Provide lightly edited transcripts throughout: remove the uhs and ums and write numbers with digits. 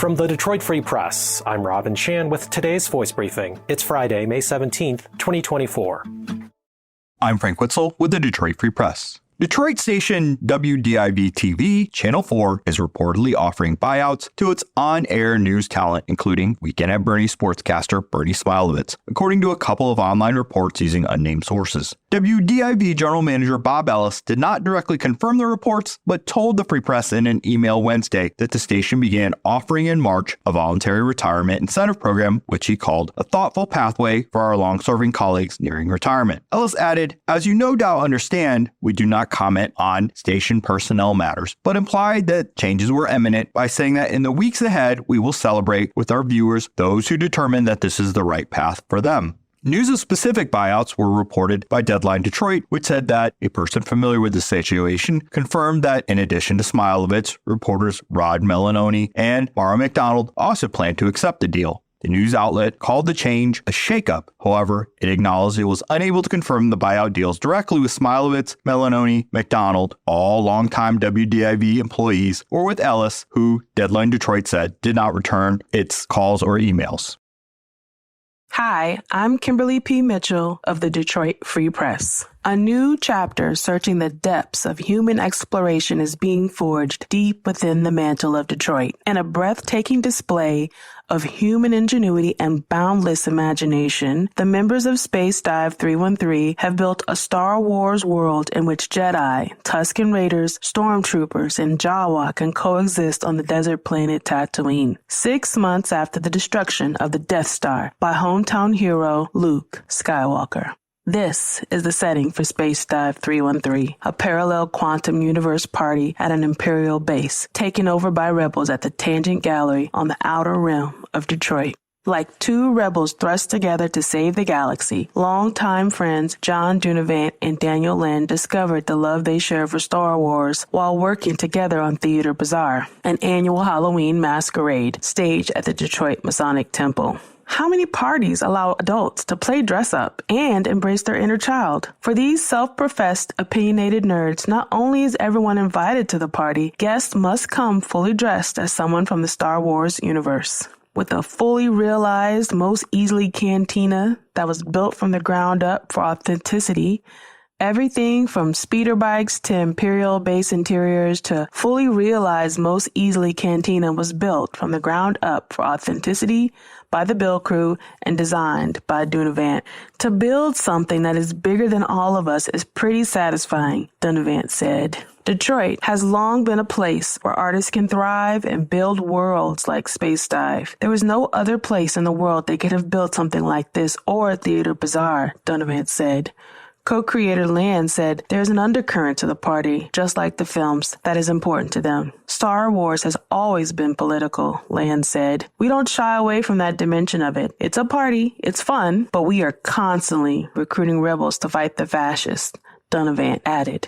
From the Detroit Free Press, I'm Robin Chan with today's voice briefing. It's Friday, May 17th, 2024. I'm Frank Witzel with the Detroit Free Press. Detroit station WDIV-TV Channel 4 is reportedly offering buyouts to its on-air news talent, including Weekend at Bernie sportscaster Bernie Smilovitz, according to a couple of online reports using unnamed sources. WDIV General Manager Bob Ellis did not directly confirm the reports, but told the Free Press in an email Wednesday that the station began offering in March a voluntary retirement incentive program, which he called a thoughtful pathway for our long-serving colleagues nearing retirement. Ellis added, "As you no doubt understand, we do not comment on station personnel matters," but implied that changes were imminent by saying that in the weeks ahead, we will celebrate with our viewers those who determine that this is the right path for them. News of specific buyouts were reported by Deadline Detroit, which said that a person familiar with the situation confirmed that in addition to Smilovitz, reporters Rod Melanoni and Mara McDonald also plan to accept the deal. The news outlet called the change a shakeup. However, it acknowledged it was unable to confirm the buyout deals directly with Smilovitz, Melanoni, McDonald, all longtime WDIV employees, or with Ellis, who Deadline Detroit said did not return its calls or emails. Hi, I'm Kimberly P. Mitchell of the Detroit Free Press. A new chapter searching the depths of human exploration is being forged deep within the mantle of Detroit, and a breathtaking display of human ingenuity and boundless imagination, the members of Space Dive 313 have built a Star Wars world in which Jedi, Tusken Raiders, Stormtroopers, and Jawa can coexist on the desert planet Tatooine, 6 months after the destruction of the Death Star by hometown hero Luke Skywalker. This is the setting for Space Dive 313, a parallel quantum universe party at an Imperial base, taken over by rebels at the Tangent Gallery on the outer rim of Detroit. Like two rebels thrust together to save the galaxy, longtime friends John Dunavant and Daniel Lynn discovered the love they share for Star Wars while working together on Theater Bazaar, an annual Halloween masquerade staged at the Detroit Masonic Temple. How many parties allow adults to play dress up and embrace their inner child? For these self-professed opinionated nerds, not only is everyone invited to the party, guests must come fully dressed as someone from the Star Wars universe. With a fully realized Most Easily cantina that was built from the ground up for authenticity, everything from speeder bikes to Imperial base interiors to fully realized Most Easily cantina was built from the ground up for authenticity by the build crew and designed by Dunavant. To build something that is bigger than all of us is pretty satisfying, Dunavant said. Detroit has long been a place where artists can thrive and build worlds like Space Dive. There was no other place in the world they could have built something like this or Theater Bazaar, Dunavant said. Co-creator Land said there's an undercurrent to the party, just like the films, that is important to them. Star Wars has always been political, Land said. We don't shy away from that dimension of it. It's a party, it's fun, but we are constantly recruiting rebels to fight the fascists, Dunavant added.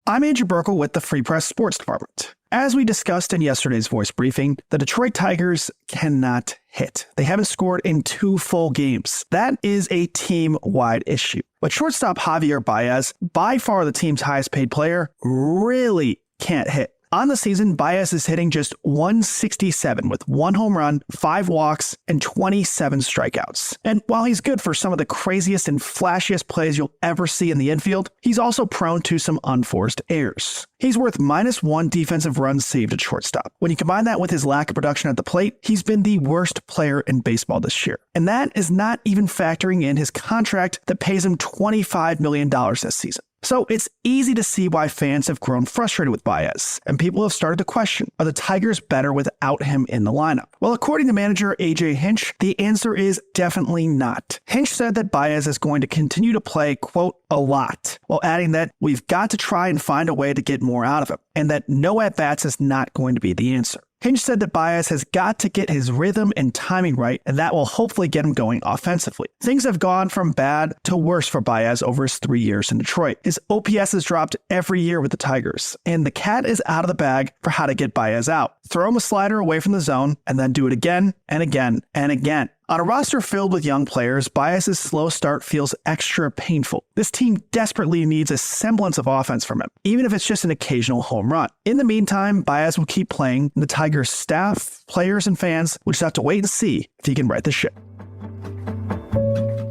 I'm Andrew Burkle with the Free Press Sports Department. As we discussed in yesterday's voice briefing, the Detroit Tigers cannot hit. They haven't scored in 2 full games. That is a team-wide issue. But shortstop Javier Baez, by far the team's highest paid player, really can't hit. On the season, Baez is hitting just .167 with 1 home run, 5 walks, and 27 strikeouts. And while he's good for some of the craziest and flashiest plays you'll ever see in the infield, he's also prone to some unforced errors. He's worth -1 defensive runs saved at shortstop. When you combine that with his lack of production at the plate, he's been the worst player in baseball this year. And that is not even factoring in his contract that pays him $25 million this season. So it's easy to see why fans have grown frustrated with Baez, and people have started to question, are the Tigers better without him in the lineup? Well, according to manager AJ Hinch, the answer is definitely not. Hinch said that Baez is going to continue to play, quote, a lot, while adding that we've got to try and find a way to get more out of him, and that no at-bats is not going to be the answer. Hinch said that Baez has got to get his rhythm and timing right, and that will hopefully get him going offensively. Things have gone from bad to worse for Baez over his 3 years in Detroit. His OPS has dropped every year with the Tigers, and the cat is out of the bag for how to get Baez out. Throw him a slider away from the zone, and then do it again and again and again. On a roster filled with young players, Baez's slow start feels extra painful. This team desperately needs a semblance of offense from him, even if it's just an occasional home run. In the meantime, Baez will keep playing, and the Tigers staff, players, and fans will just have to wait and see if he can right the ship.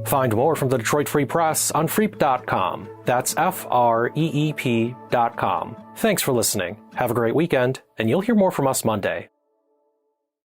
Find more from the Detroit Free Press on freep.com. That's FREEP.com. Thanks for listening. Have a great weekend, and you'll hear more from us Monday.